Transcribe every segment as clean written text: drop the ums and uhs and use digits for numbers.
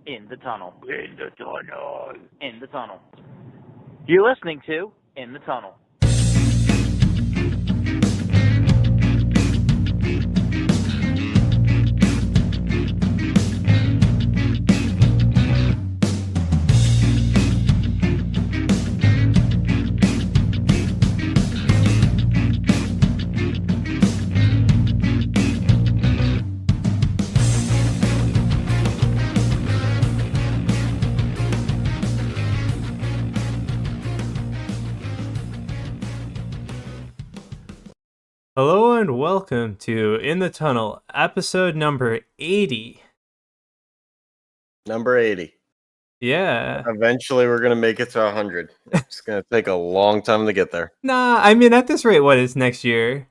In the tunnel. In the tunnel. In the tunnel. You're listening to In the Tunnel. Hello and welcome to In the Tunnel, episode number 80. Number 80. Yeah. Eventually, we're going to make it to 100. It's going to take a long time to get there. Nah, I mean, at this rate, what is next year?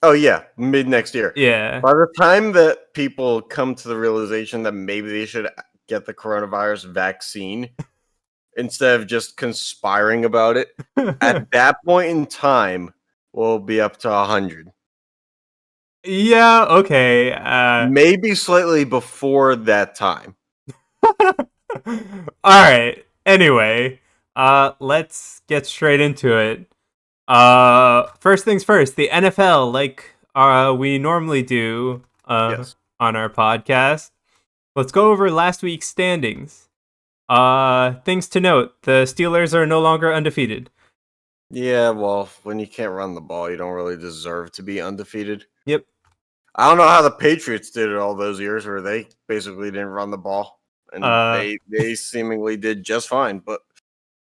Oh, yeah. Mid next year. Yeah. By the time that people come to the realization that maybe they should get the coronavirus vaccine instead of just conspiring about it, at that point in time, we'll be up to 100. Yeah, okay. Maybe slightly before that time. Alright, anyway, let's get straight into it. First things first, the NFL, like we normally do Yes. on our podcast. Let's go over last week's standings. Things to note, the Steelers are no longer undefeated. Yeah, well, when you can't run the ball, you don't really deserve to be undefeated. Yep. I don't know how the Patriots did it all those years where they basically didn't run the ball. And they seemingly did just fine, but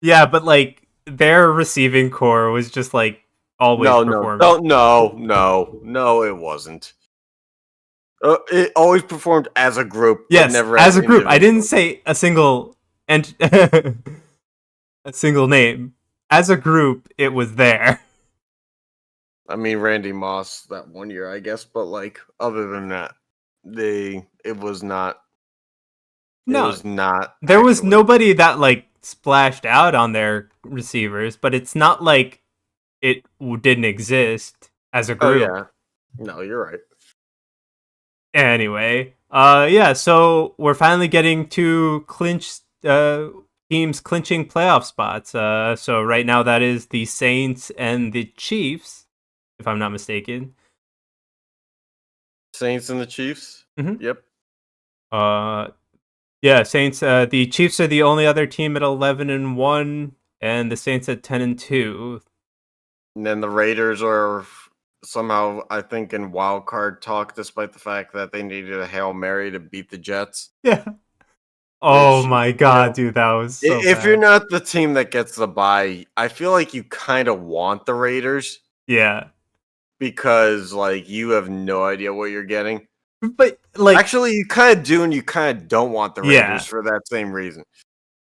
yeah, but like their receiving core was just like always performing. No, it wasn't. It always performed as a group. Yes, but never as a group. individual. I didn't say a single a single name. As a group, it was there. I mean, Randy Moss that one year, I guess, but like other than that, it was not. No, it was not. There was nobody that like splashed out on their receivers, but it's not like it didn't exist as a group. Oh, yeah. No, you're right. Anyway, yeah, so we're finally getting to teams clinching playoff spots. So right now that is the Saints and the Chiefs, if I'm not mistaken. Saints and the Chiefs? Mm-hmm. Yep. Yeah, Saints, the Chiefs are the only other team at 11-1, and the Saints at 10-2. And then the Raiders are somehow, I think, in wild card talk, despite the fact that they needed a Hail Mary to beat the Jets. Yeah. Oh my god, dude, that was so if bad. you're not the team that gets the bye, I feel like you kind of want the Raiders. Yeah. Because, like, you have no idea what you're getting. But, like... Actually, you kind of do, and you kind of don't want the Raiders for that same reason.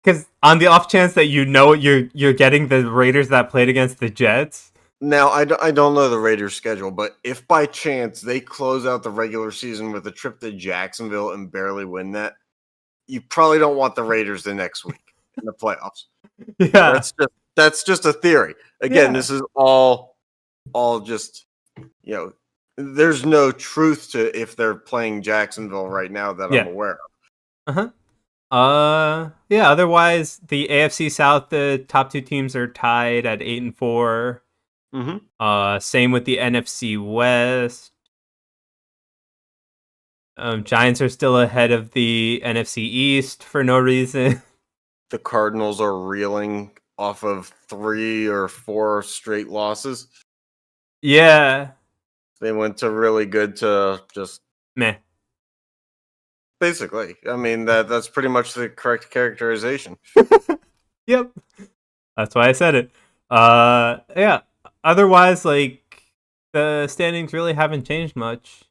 Because on the off chance that you know you're getting the Raiders that played against the Jets. Now, I don't know the Raiders' schedule, but if by chance they close out the regular season with a trip to Jacksonville and barely win that, you probably don't want the Raiders the next week in the playoffs. Yeah. That's just a theory. Again, This is all just, there's no truth to if they're playing Jacksonville right now that I'm aware of. Yeah, otherwise the AFC South, the top two teams are tied at 8-4. Mm-hmm. Same with the NFC West. Giants are still ahead of the NFC East for no reason. The Cardinals are reeling off of 3 or 4 straight losses. Yeah. They went to really good to just meh. Basically. I mean, that's pretty much the correct characterization. Yep. That's why I said it. Yeah. Otherwise, like, the standings really haven't changed much.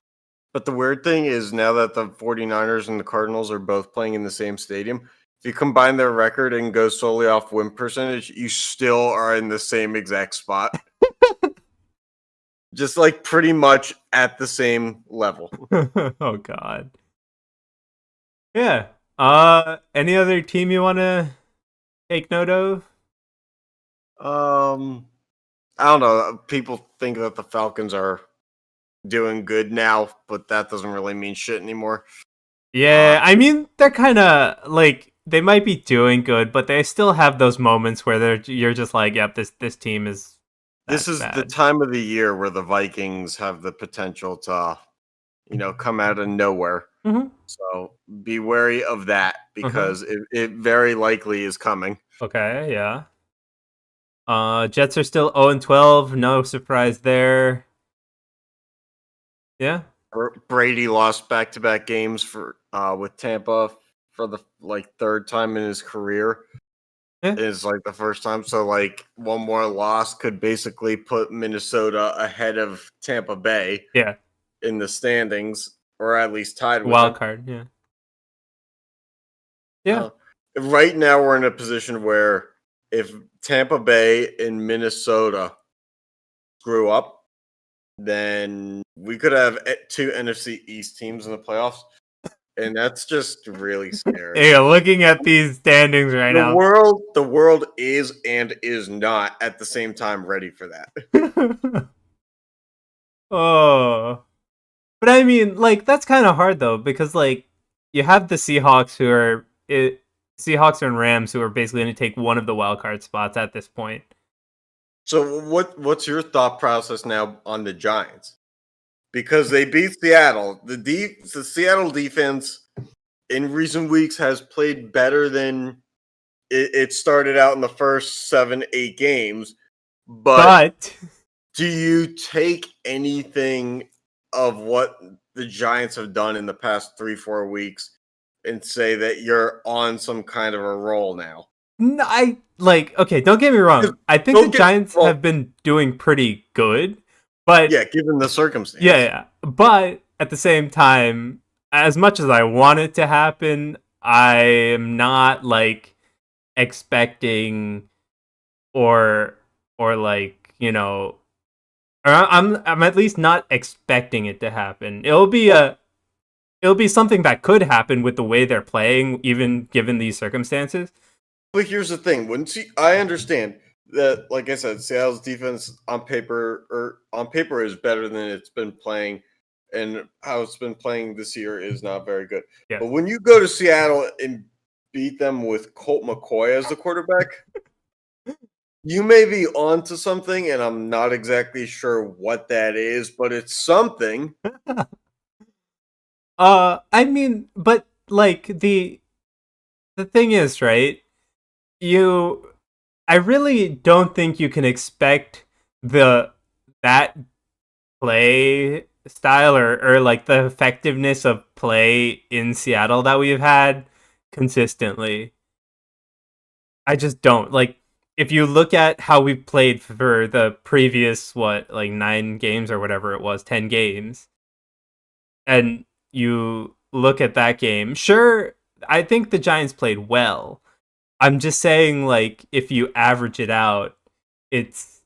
But the weird thing is now that the 49ers and the Cardinals are both playing in the same stadium, if you combine their record and go solely off win percentage, you still are in the same exact spot. Just like pretty much at the same level. Oh, God. Yeah. Any other team you want to take note of? I don't know. People think that the Falcons are doing good now, but that doesn't really mean shit anymore. Yeah, I mean, they're kind of like they might be doing good, but they still have those moments where you're just like, yep, this team is This that's is the bad. time of the year where the Vikings have the potential to, come out of nowhere. Mm-hmm. So be wary of that Uh-huh. because it very likely is coming. Okay, yeah. Jets are still 0-12. No surprise there. Yeah. Brady lost back-to-back games for with Tampa for the third time in his career. Yeah. Is like the first time, so like one more loss could basically put Minnesota ahead of Tampa Bay Yeah. in the standings, or at least tied with Wild them. card. Yeah. Yeah. Uh, right now, we're in a position where if Tampa Bay and Minnesota screw up, then we could have two NFC East teams in the playoffs, and that's just really scary. Yeah. Looking at these standings right now. The world is and is not at the same time ready for that. Oh. But I mean, like that's kind of hard though because like you have the Seahawks Seahawks and Rams who are basically going to take one of the wild card spots at this point. So what's your thought process now on the Giants? Because they beat Seattle. The Seattle defense in recent weeks has played better than it started out in the first 7-8 games. But But do you take anything of what the Giants have done in the past 3-4 weeks and say that you're on some kind of a roll now? no, I like okay, don't get me wrong. I think the Don't get Giants well, have been doing pretty good, but yeah, given the circumstance. yeah. But at the same time, as much as I want it to happen, I am not like expecting or like, or I'm at least not expecting it to happen. It'll be something that could happen with the way they're playing, even given these circumstances. But here's the thing: I understand that, like I said, Seattle's defense on paper is better than it's been playing, and how it's been playing this year is not very good. Yeah. But when you go to Seattle and beat them with Colt McCoy as the quarterback, you may be onto something, and I'm not exactly sure what that is, but it's something. I mean, but like the thing is, right? You I really don't think you can expect the that play style or like the effectiveness of play in Seattle that we've had consistently. I just don't. Like if you look at how we played for the previous like 9 games or whatever it was, 10 games, and you look at that game, sure, I think the Giants played well. I'm just saying, like, if you average it out, it's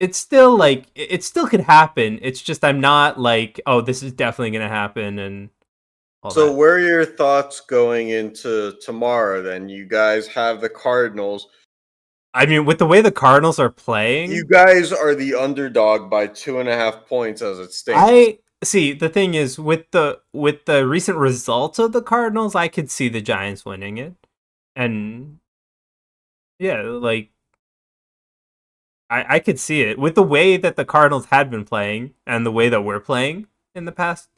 it's still like it still could happen. It's just I'm not like, oh, this is definitely gonna happen and all So, that. where are your thoughts going into tomorrow? Then you guys have the Cardinals. I mean, with the way the Cardinals are You playing, guys are the underdog by 2.5 points as it stands. I see. The thing is, with the recent results of the Cardinals, I could see the Giants winning it, and yeah, like I could see it with the way that the Cardinals had been playing and the way that we're playing in the past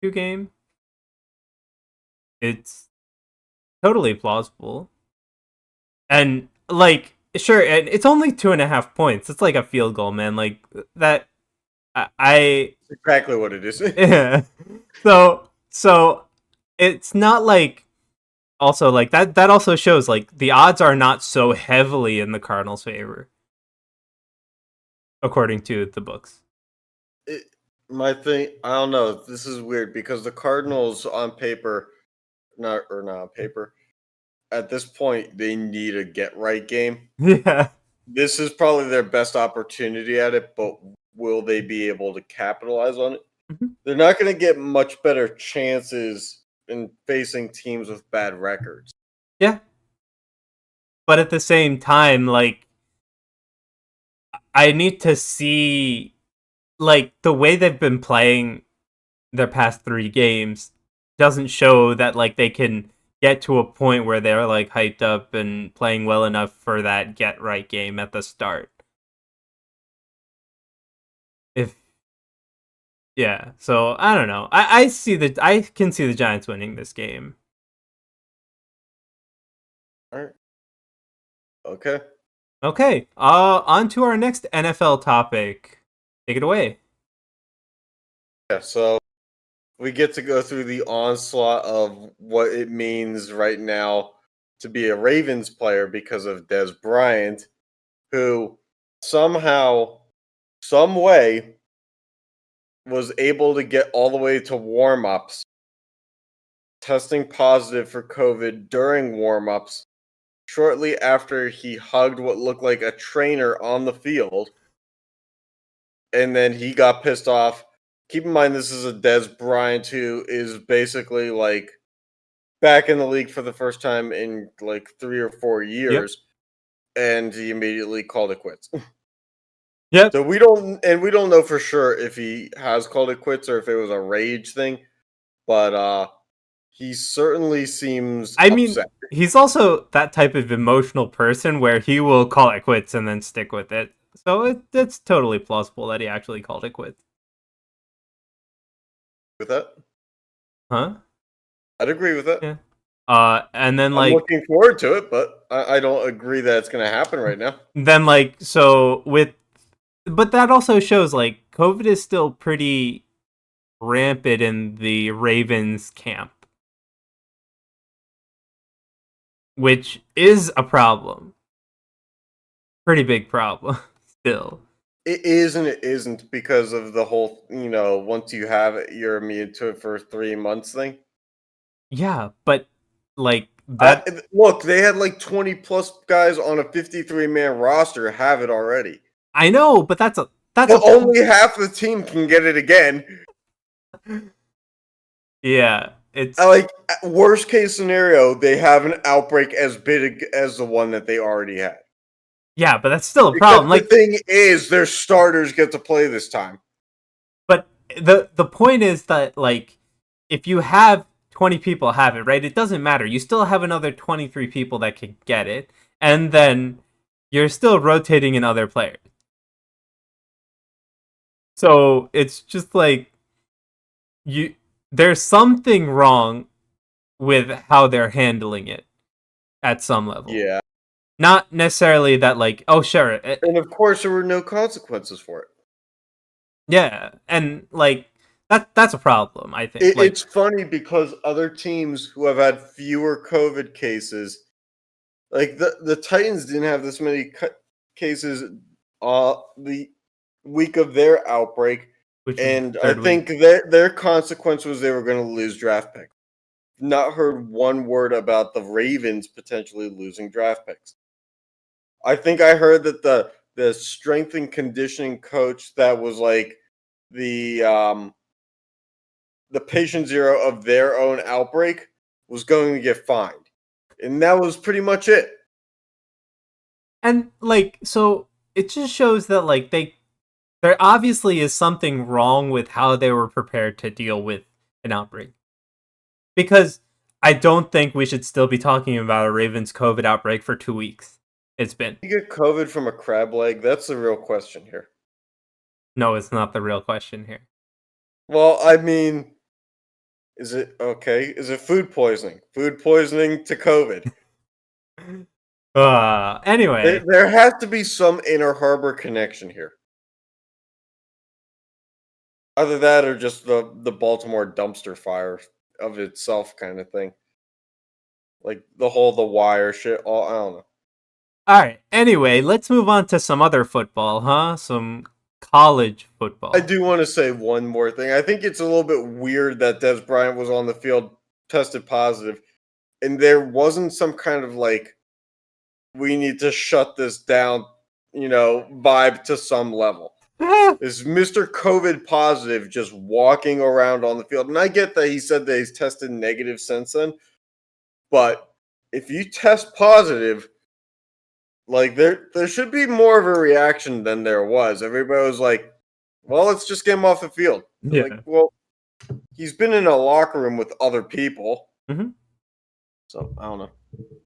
2 games. It's totally plausible. And like sure, and it's only 2.5 points. It's like a field goal, man. Like that I Exactly what it is. yeah. So it's not like also like that also shows like the odds are not so heavily in the Cardinals' favor according to the books. My thing, I don't know. This is weird because the Cardinals on paper, not on paper, at this point, they need a get right game. Yeah. This is probably their best opportunity at it, but will they be able to capitalize on it? Mhm. They're not going to get much better chances in facing teams with bad records. Yeah. But at the same time, like I need to see like the way they've been playing their past 3 games. doesn't show that like they can get to a point where they're like hyped up and playing well enough for that get right game at the start. If Yeah, so I don't know. I can see the Giants winning this game. All right. Okay. Okay, on to our next NFL topic. Take it away. Yeah, so we get to go through the onslaught of what it means right now to be a Ravens player because of Des Bryant, who somehow, some way, was able to get all the way to warm-ups, testing positive for COVID during warm-ups, shortly after he hugged what looked like a trainer on the field, and then he got pissed off. Keep in mind, this is a Des Bryant who is basically like back in the league for the first time in like 3 or 4 Yep. years, and he immediately called it quits. Yep. So we don't know for sure if he has called it quits or if it was a rage thing, but he certainly seems I mean, upset. he's also that type of emotional person where he will call it quits and then stick with it. So it's totally plausible that he actually called it quits. With that, Huh? I'd agree with that. Yeah. And then I'm like looking forward to it, but I don't agree that it's going to happen right now. but that also shows like COVID is still pretty rampant in the Ravens camp, which is a problem. Pretty big problem still. It is and it isn't because of the whole, once you have it, you're immune to it for 3 months thing. Yeah, but like that. Look, they had like 20 plus guys on a 53-man roster have it already. I know, but that's But only half the team can get it again. Yeah, it's Like worst case scenario, they have an outbreak as big as the one that they already had. yeah, but that's still a problem. Because Like the thing is, their starters get to play this time. But the point is that like if you have 20 people have it, right? It doesn't matter. You still have another 23 people that can get it, and then you're still rotating in other players. So it's just like there's something wrong with how they're handling it at some level. Yeah. Not necessarily that like, oh sure. And of course there were no consequences for it. Yeah, and like that's a problem, I think. It's funny because other teams who have had fewer COVID cases, like the Titans didn't have this many cases the week of their outbreak, and I think their consequence was they were going to lose draft picks. Not heard one word about the Ravens potentially losing draft picks. I think I heard that the strength and conditioning coach that was like the patient zero of their own outbreak was going to get fined. And that was pretty much it. And like so it just shows that like there obviously is something wrong with how they were prepared to deal with an outbreak. Because I don't think we should still be talking about a Ravens COVID outbreak for 2 weeks. It's been. You get COVID from a crab leg? That's the real question here. No, it's not the real question here. Well, I mean, is it okay? Is it food poisoning? Food poisoning to COVID? Anyway. There has to be some inner harbor connection here. Either that or just the Baltimore dumpster fire of itself kind of thing. Like the wire shit. I don't know. All right. Anyway, let's move on to some other football, huh? Some college football. I do want to say one more thing. I think it's a little bit weird that Des Bryant was on the field, tested positive, and there wasn't some kind of like, we need to shut this down, vibe to some level. Is Mr. COVID positive just walking around on the field? And I get that he said that he's tested negative since then, but if you test positive, like there should be more of a reaction than there was. Everybody was like, well, let's just get him off the field. Yeah. Like, well, he's been in a locker room with other people. Mm-hmm. So I don't know.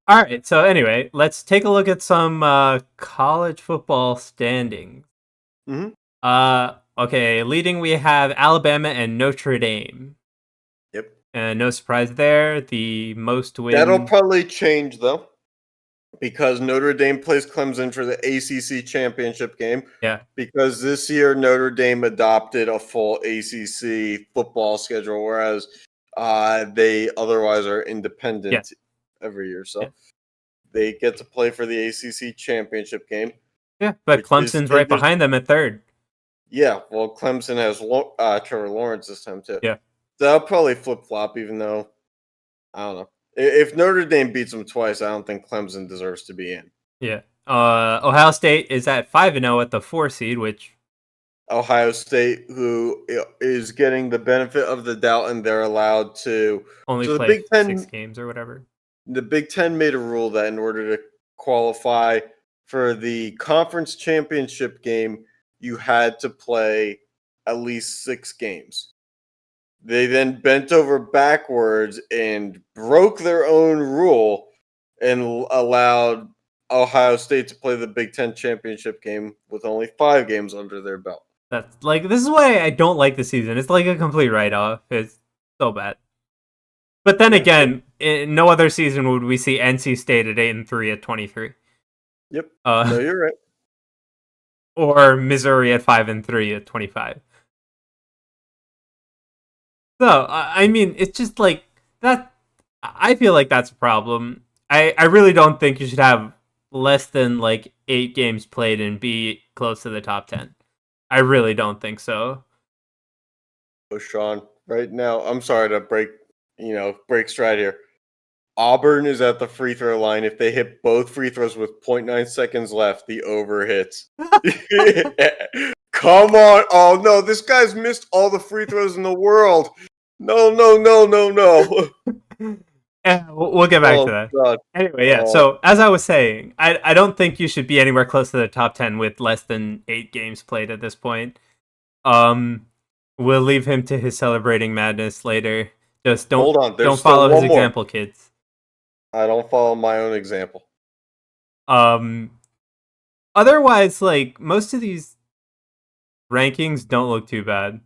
All right. So anyway, let's take a look at some college football standings. Mm-hmm. Okay. Leading, we have Alabama and Notre Dame. Yep. No surprise there. The most wins. That'll probably change though, because Notre Dame plays Clemson for the ACC championship game. Yeah. Because this year Notre Dame adopted a full ACC football schedule, whereas they otherwise are independent every year. So they get to play for the ACC championship game. Yeah, but Clemson's right behind them at third. Yeah, well, Clemson has Trevor Lawrence this time too. Yeah. So they'll probably flip-flop, even though, I don't know. If Notre Dame beats them twice, I don't think Clemson deserves to be in. Yeah. Ohio State is at 5-0 at the 4 seed, which... Ohio State, who is getting the benefit of the doubt, and they're allowed to... only so play the Big Ten, 6 games or whatever. The Big Ten made a rule that in order to qualify for the conference championship game, you had to play at least 6 games. They then bent over backwards and broke their own rule and allowed Ohio State to play the Big Ten championship game with only 5 games under their belt. That's this is why I don't like the season. It's like a complete write-off. It's so bad. But then again, in no other season would we see NC State at 8-3 at 23. Yep. No, you're right. Or Missouri at 5-3 at 25. So, I mean, it's just like that. I feel like that's a problem. I really don't think you should have less than 8 games played and be close to the top 10. I really don't think so. Oh, Sean, right now, I'm sorry to break stride here. Auburn is at the free throw line. If they hit both free throws with 0.9 seconds left, the over hits. Come on. Oh, no, this guy's missed all the free throws in the world. No. We'll get back to that. God. Anyway, yeah. So as I was saying, I don't think you should be anywhere close to the top 10 with less than 8 games played at this point. We'll leave him to his celebrating madness later. Just don't follow his example, kids. I don't follow my own example. Otherwise, most of these rankings don't look too bad.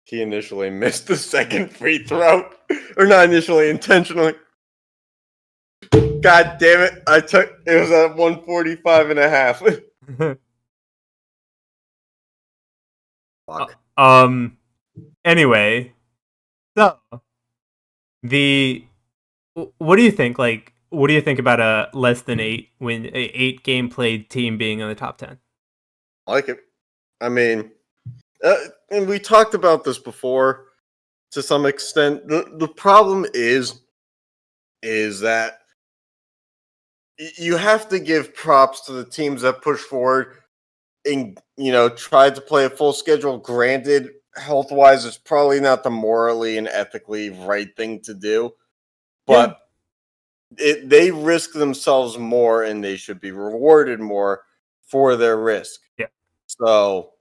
He initially missed the second free throw. Or not initially, intentionally. God damn it. It was at 145 and a half. Fuck. Anyway, so what do you think? What do you think about a less than 8 game played team being in the top 10? I like it. I mean, and we talked about this before to some extent. The problem is that you have to give props to the teams that push forward and tried to play a full schedule. Granted, health-wise, it's probably not the morally and ethically right thing to do, but they risk themselves more, and they should be rewarded more for their risk. Yeah. So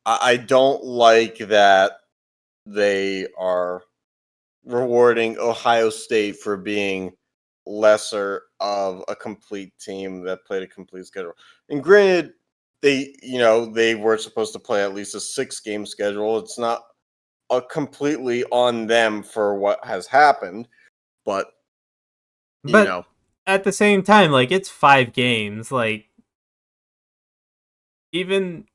I don't like that they are rewarding Ohio State for being lesser of a complete team that played a complete schedule. And granted, they were supposed to play at least a 6-game schedule. It's not completely on them for what has happened, but at the same time, it's 5 games. Even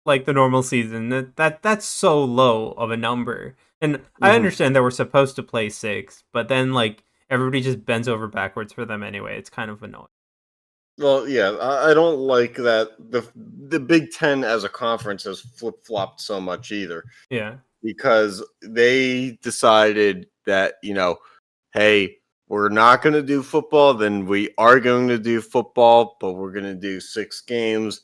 the normal season, that's so low of a number. And I understand that we're supposed to play 6, but then everybody just bends over backwards for them anyway. It's kind of annoying. Well, yeah, I don't like that the Big Ten as a conference has flip-flopped so much either. Yeah. Because they decided that, hey, we're not going to do football, then we are going to do football, but we're going to do 6 games.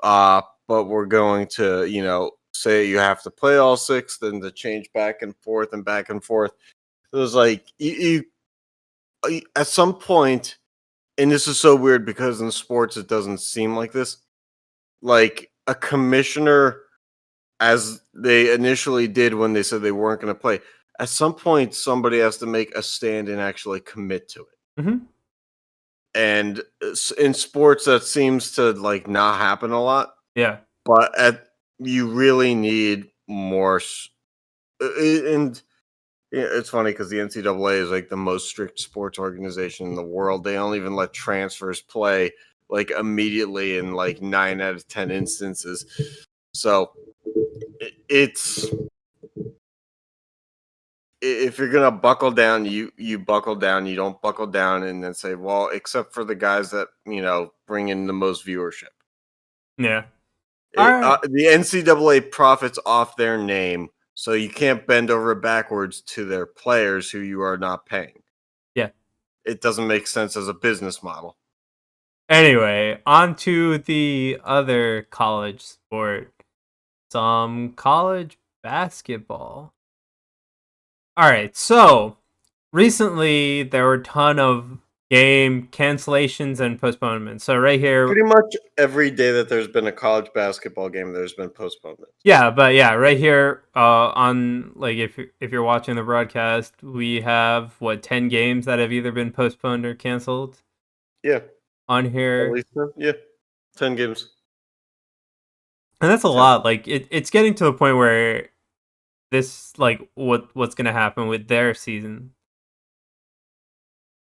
But we're going to, say you have to play all 6, then to change back and forth. It was you at some point, and this is so weird because in sports it doesn't seem like this, a commissioner as they initially did when they said they weren't going to play. At some point, somebody has to make a stand and actually commit to it. Mm-hmm. And in sports, that seems to like not happen a lot. Yeah. But you really need more. And it's funny because the NCAA is like the most strict sports organization in the world. They don't even let transfers play like immediately in like 9 out of 10 instances. So it's if you're gonna buckle down, you buckle down. You don't buckle down and then say, well, except for the guys that bring in the most viewership. Yeah. Right. The NCAA profits off their name, so you can't bend over backwards to their players who you are not paying. Yeah. It doesn't make sense as a business model. Anyway, on to the other college sport. Some college basketball. All right, so recently there were a ton of game cancellations and postponements. So right here, pretty much every day that there's been a college basketball game, there's been postponements. Yeah, but yeah, right here on like if you're watching the broadcast, we have 10 games that have either been postponed or canceled. Yeah, on here. At least, yeah, 10 games, and that's a lot. Like it's getting to the point where this like what's gonna happen with their season,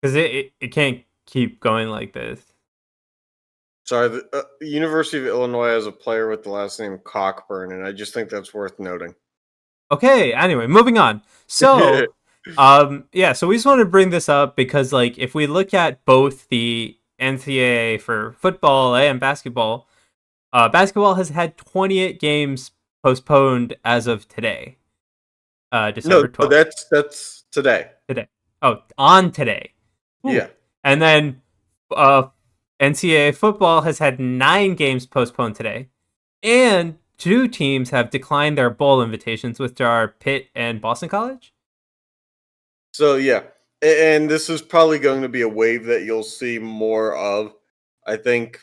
because it can't keep going like this. Sorry, the University of Illinois has a player with the last name Cockburn, and I just think that's worth noting. Okay, anyway, moving on. So, yeah, so we just wanted to bring this up because, like, if we look at both the NCAA for football and basketball, basketball has had 28 games postponed as of today, December 12th. No, that's today. Today. Oh, on today. Ooh. Yeah. And then NCAA football has had 9 games postponed today. And 2 teams have declined their bowl invitations, which are Pitt and Boston College. So, yeah. And this is probably going to be a wave that you'll see more of, I think,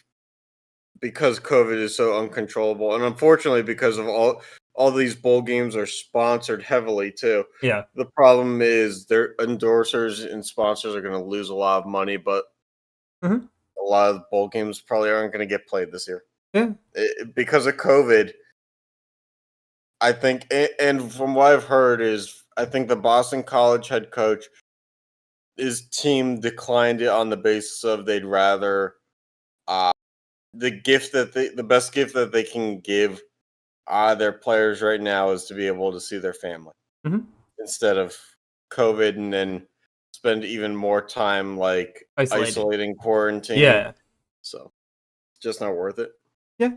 because COVID is so uncontrollable. And unfortunately, because of all these bowl games are sponsored heavily, too. Yeah. The problem is their endorsers and sponsors are going to lose a lot of money, but a lot of the bowl games probably aren't going to get played this year. Yeah. Because of COVID, I think, and from what I've heard is, I think the Boston College head coach, his team declined it on the basis of they'd rather the best gift that they can give their players right now is to be able to see their family instead of COVID and then spend even more time like isolating, quarantine. Yeah. So just not worth it. Yeah,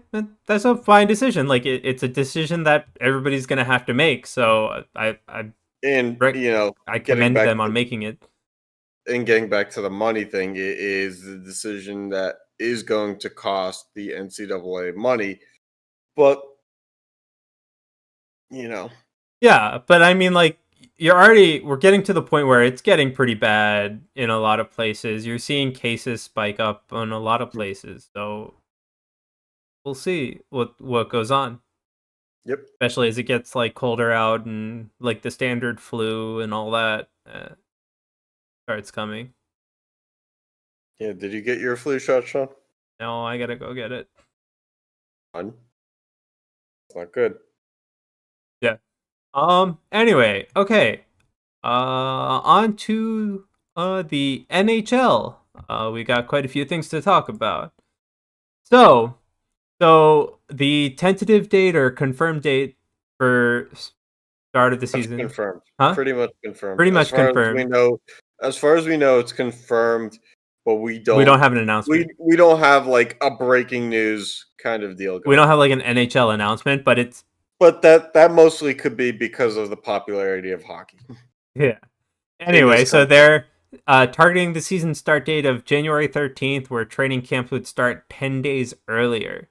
that's a fine decision. Like it's a decision that everybody's gonna have to make. So I commend them on making it. And getting back to the money thing, it is the decision that is going to cost the NCAA money, but Yeah, but I mean, like we're getting to the point where it's getting pretty bad in a lot of places. You're seeing cases spike up in a lot of places, so we'll see what goes on. Yep. Especially as it gets like colder out and like the standard flu and all that starts coming. Yeah, did you get your flu shot, Sean? No, I gotta go get it. It's not good. Yeah. Anyway, okay. On to the NHL. We got quite a few things to talk about. So the tentative date or confirmed date for start of the season. Confirmed. Huh? Pretty much confirmed. Pretty much confirmed. As far as we know, it's confirmed, but we don't have an announcement. We don't have like a breaking news kind of deal going. We don't have like an NHL announcement, but it's that mostly could be because of the popularity of hockey. Yeah. Anyway, so they're targeting the season start date of January 13th, where training camp would start 10 days earlier.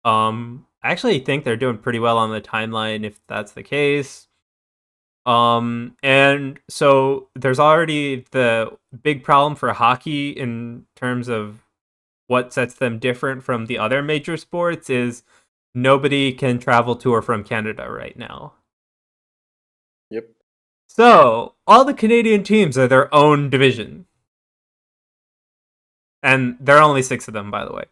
I actually think they're doing pretty well on the timeline if that's the case. And so there's already the big problem for hockey in terms of what sets them different from the other major sports is nobody can travel to or from Canada right now. Yep. So all the Canadian teams are their own division. And there are only 6 of them, by the way.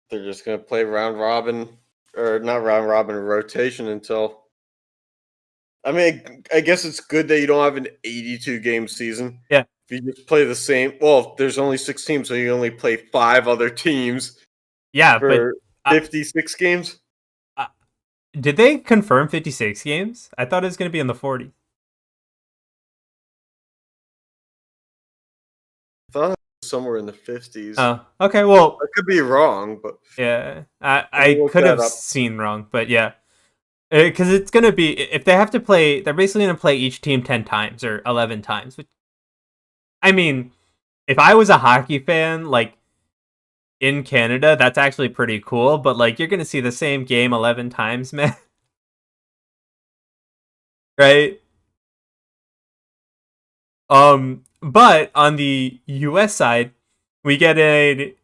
They're just gonna play round robin, or not round robin, rotation until. I mean, I guess it's good that you don't have an 82 game season. Yeah. If you just play the same, well, there's only 6 teams, so you only play 5 other teams Yeah, for but 56 games. Did they confirm 56 games? I thought it was going to be in the 40. I thought it was somewhere in the 50s. Oh, okay. Well, I could be wrong, but yeah, Let me I look could have that up. seen wrong, but yeah, because it's going to be if they have to play, they're basically going to play each team 10 times or 11 times. Which, I mean, if I was a hockey fan, like in Canada, that's actually pretty cool. But like, you're going to see the same game 11 times, man. Right? But on the U.S. side, we get a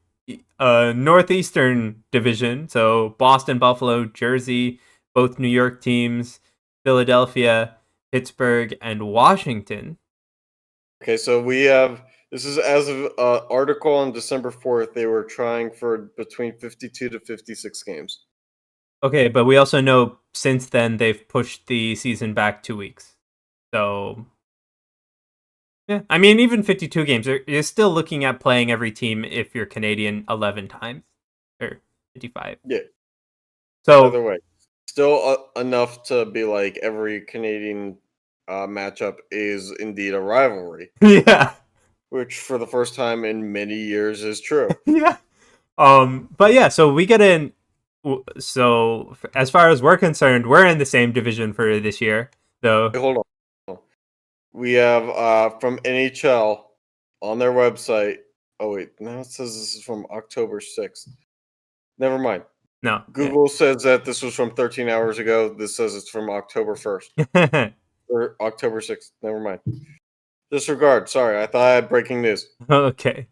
Northeastern division. So Boston, Buffalo, Jersey, both New York teams, Philadelphia, Pittsburgh, and Washington. okay. So we have this is as of article on December 4th. They were trying for between 52 to 56 games. Okay, but we also know since then they've pushed the season back 2 weeks. So yeah, I mean, even 52 games, you're still looking at playing every team if you're Canadian 11 times or 55. Yeah. So Either way, still enough to be like every Canadian matchup is indeed a rivalry, yeah. which for the first time in many years is true. Yeah. But yeah, so we get in. So as far as we're concerned, we're in the same division for this year, though. Wait, hold on. We have from NHL on their website. Oh wait, now it says this is from October 6th. Never mind. No. Google says that this was from 13 hours ago. This says it's from October 1st Yeah. or October 6th. Never mind. Disregard. Sorry, I thought I had breaking news. Okay.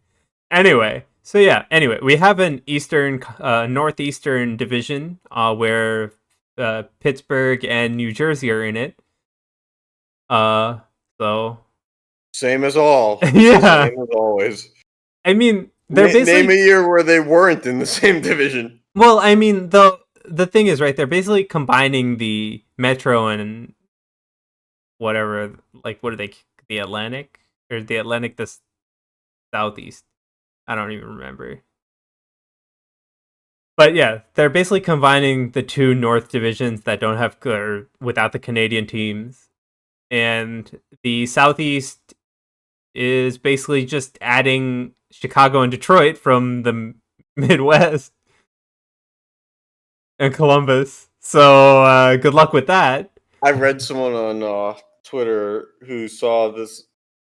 Anyway, so yeah. Anyway, we have an northeastern division where Pittsburgh and New Jersey are in it. So Same as all. yeah. Same as always. I mean, they're basically Name a year where they weren't in the same division. well. I mean, the thing is, right? They're basically combining the Metro and whatever. Like, what are they? The Atlantic or the Atlantic, the Southeast? I don't even remember. But yeah, they're basically combining the 2 North divisions that don't have or without the Canadian teams, and the Southeast is basically just adding Chicago and Detroit from the Midwest and Columbus. So good luck with that. I read someone on Twitter who saw this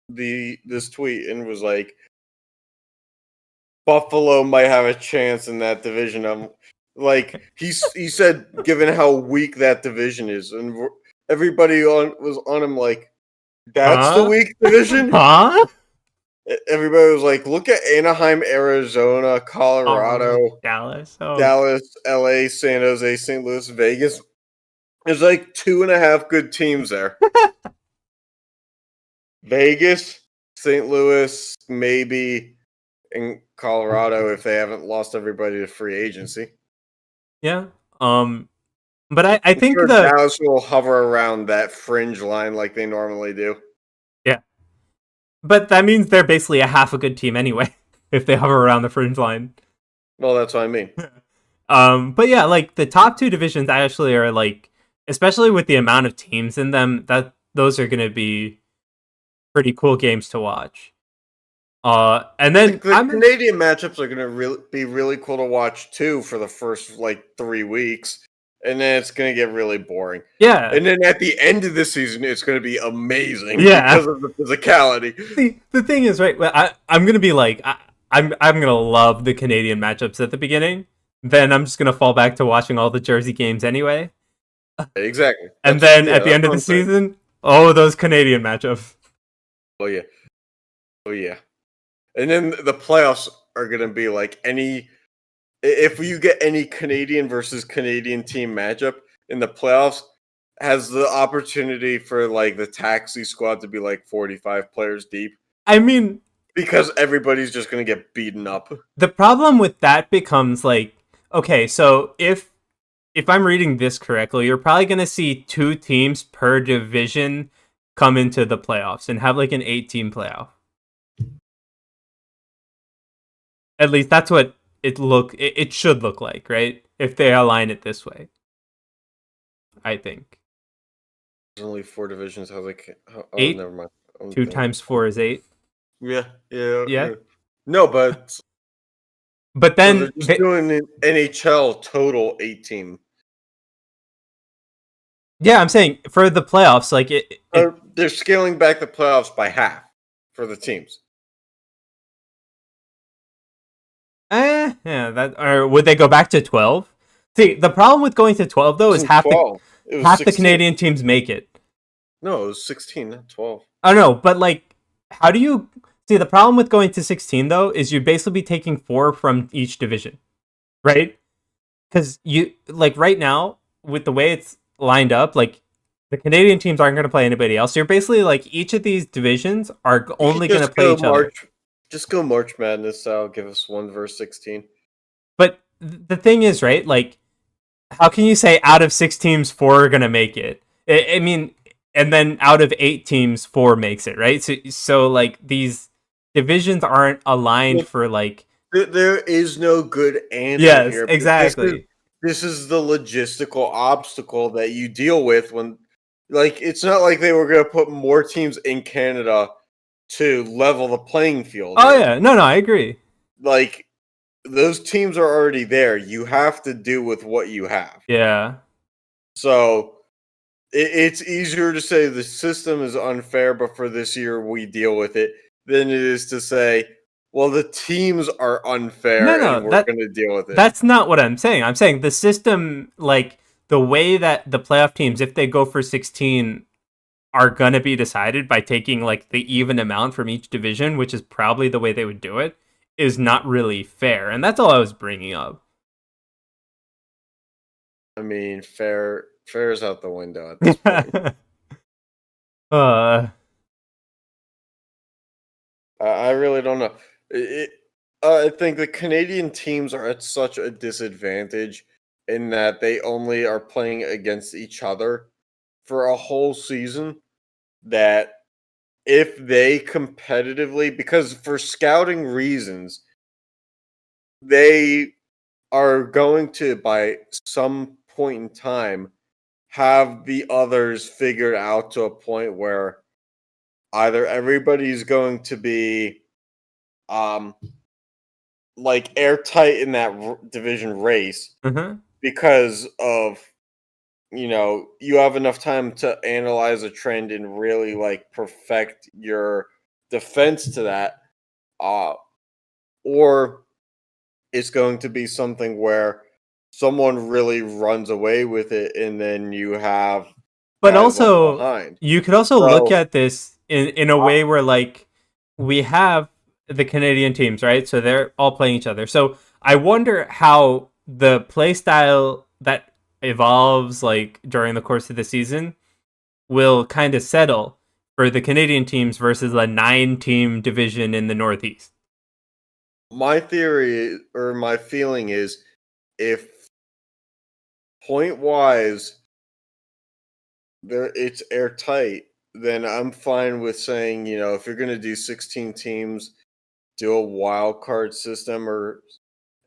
tweet and was like, Buffalo might have a chance in that division. I'm like, he said, given how weak that division is, and everybody was on him like, that's the weak division. Huh? Everybody was like, look at Anaheim, Arizona, Colorado, Dallas, Dallas, LA, San Jose, St. Louis, Vegas. There's like 2.5 good teams there. Vegas, St. Louis, maybe, and Colorado if they haven't lost everybody to free agency. Yeah. But I think sure Dallas will hover around that fringe line like they normally do. Yeah. But that means they're basically a half a good team anyway, if they hover around the fringe line. Well, that's what I mean. But yeah, like the top 2 divisions actually are like, especially with the amount of teams in them, that those are going to be pretty cool games to watch. And then the Canadian matchups are going to be really cool to watch too for the first like 3 weeks, and then it's going to get really boring. Yeah, and then at the end of the season, it's going to be amazing. Yeah, because of the physicality. The thing is, right? I'm going to be like, I'm going to love the Canadian matchups at the beginning. Then I'm just going to fall back to watching all the Jersey games anyway. Exactly. And then at the end of the season, those Canadian matchups. Oh yeah. Oh yeah. And then the playoffs are going to be like any if you get any Canadian versus Canadian team matchup in the playoffs, has the opportunity for like the taxi squad to be like 45 players deep I mean, because everybody's just going to get beaten up. the problem with that becomes like, okay, so if I'm reading this correctly, you're probably going to see 2 teams per division come into the playoffs and have like an 8-team playoff. At least that's what it should look like, right? If they align it this way, I think. There's only 4 divisions. How they can? Oh, 8? never mind. 2 times 4 is 8. Yeah. Yeah. No, but But so then they're just doing an NHL total 8 team. yeah, I'm saying for the playoffs, like They're scaling back the playoffs by half for the teams. yeah, that, or would they go back to 12? See, the problem with going to 12 though is half 12. the Canadian teams make it. No, it was 16, not 12. I don't know, but like, how do you see the problem with going to 16 though? Is you'd basically be taking 4 from each division, right? Because you like right now with the way it's lined up, like the Canadian teams aren't going to play anybody else. So you're basically like each of these divisions are only going to play each other. Just go March Madness style. Give us 1 versus 16. But the thing is, right? Like, how can you say out of 6 teams 4 are going to make it? I mean, and then out of 8 teams 4 makes it, right? So like these divisions aren't aligned for like. There is no good answer yes, here. Exactly. This is the logistical obstacle that you deal with when, like, it's not like they were going to put more teams in Canada to level the playing field. Oh, yeah. No, I agree. Like, those teams are already there. You have to do with what you have. Yeah. So, it's easier to say the system is unfair, but for this year we deal with it, than it is to say, well, the teams are unfair and we're going to deal with it. That's not what I'm saying. I'm saying the system, like, the way that the playoff teams, if they go for 16, are going to be decided by taking like the even amount from each division, which is probably the way they would do it, is not really fair. And that's all I was bringing up. I mean, fair is out the window at this point. I really don't know. I think the Canadian teams are at such a disadvantage in that they only are playing against each other for a whole season, that if they competitively, because for scouting reasons, they are going to, by some point in time, have the others figured out to a point where either everybody's going to be like airtight in that division race because of, you have enough time to analyze a trend and really like perfect your defense to that, or it's going to be something where someone really runs away with it and then you have but also you could also look at this in a way where like we have the Canadian teams, right? So they're all playing each other. So I wonder how the play style that evolves like during the course of the season will kind of settle for the Canadian teams versus a 9-team division in the Northeast. My theory or my feeling is, if point wise it's airtight, then I'm fine with saying, if you're going to do 16 teams, do a wild card system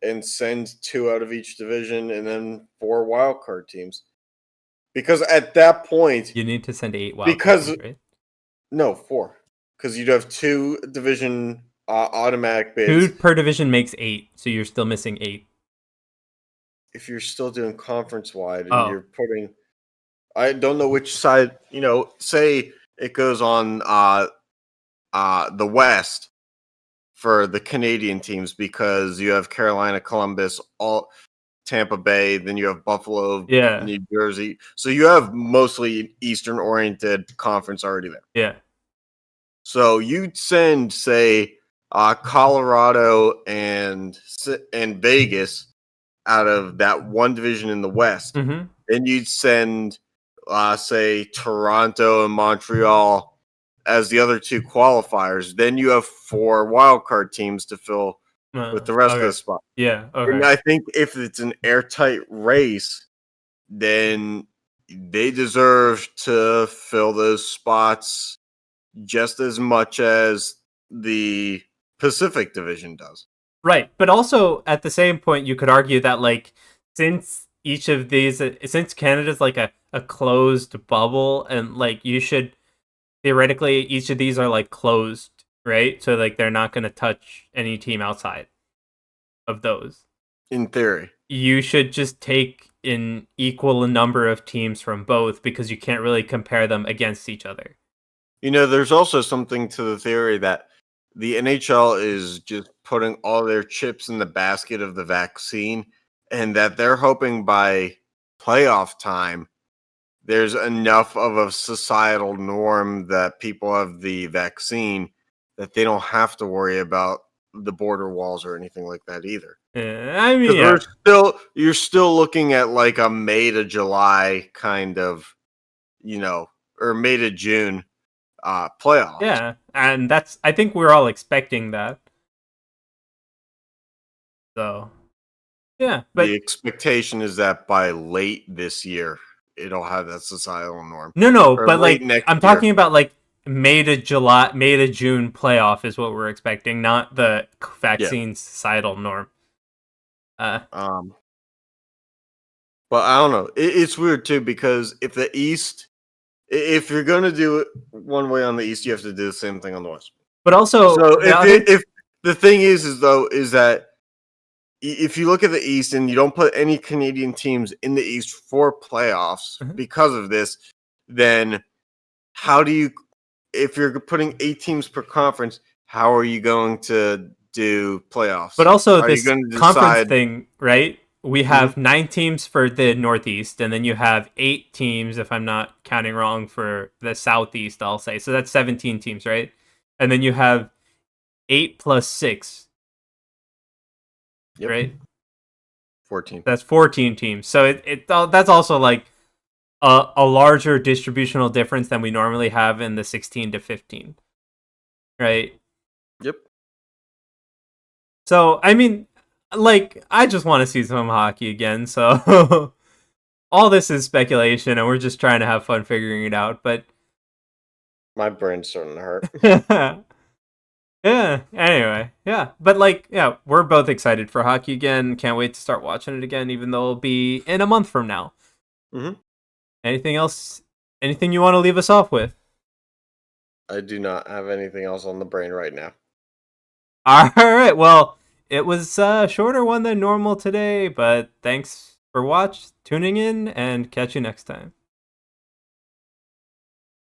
and send 2 out of each division and then 4 wild card teams. Because at that point, you need to send 8 wild card teams, right? No, 4. Because you'd have 2 division automatic bids. 2 per division makes 8, so you're still missing 8. If you're still doing conference wide and you're putting, I don't know which side, say it goes on the West for the Canadian teams, because you have Carolina, Columbus, all Tampa Bay, then you have Buffalo, New Jersey. So you have mostly Eastern oriented conference already there. Yeah. So you'd send, say, Colorado and Vegas out of that one division in the West. Mm-hmm. Then you'd send, say, Toronto and Montreal as the other 2 qualifiers. Then you have 4 wildcard teams to fill with the rest of the spot. Yeah. Okay. And I think if it's an airtight race, then they deserve to fill those spots just as much as the Pacific Division does. Right. But also at the same point, you could argue that like since each of these, since Canada's like a closed bubble, and like you should theoretically each of these are like closed, right? So like they're not going to touch any team outside of those. In theory, you should just take an equal number of teams from both because you can't really compare them against each other. You know, there's also something to the theory that the NHL is just putting all their chips in the basket of the vaccine, and that they're hoping by playoff time there's enough of a societal norm that people have the vaccine that they don't have to worry about the border walls or anything like that either. I mean, yeah. You're still looking at like a May to July kind of, or May to June playoffs. Yeah, and I think we're all expecting that. So, yeah, but the expectation is that by late this year, it'll have that societal norm. No, but like I'm talking about like May to June playoff is what we're expecting, not the vaccine societal norm. But I don't know. It's weird too because if the East, if you're gonna do it one way on the East, you have to do the same thing on the West. But also, if the thing is that if you look at the East and you don't put any Canadian teams in the East for playoffs because of this, then how do you? If you're putting 8 teams per conference, how are you going to do playoffs? But also this conference thing, right? We have 9 teams for the Northeast, and then you have 8 teams, if I'm not counting wrong, for the Southeast, I'll say. So that's 17 teams, right? And then you have 8 plus 6, right? 14. That's 14 teams. So that's also like a larger distributional difference than we normally have in the 16 to 15, right? Yep. So, I mean, like, I just want to see some hockey again, so all this is speculation, and we're just trying to have fun figuring it out, but... My brain's starting to hurt. Yeah, anyway, yeah. But, like, yeah, we're both excited for hockey again. Can't wait to start watching it again, even though it'll be in a month from now. Mm-hmm. Anything else? Anything you want to leave us off with? I do not have anything else on the brain right now. All right, well, it was a shorter one than normal today, but thanks for tuning in, and catch you next time.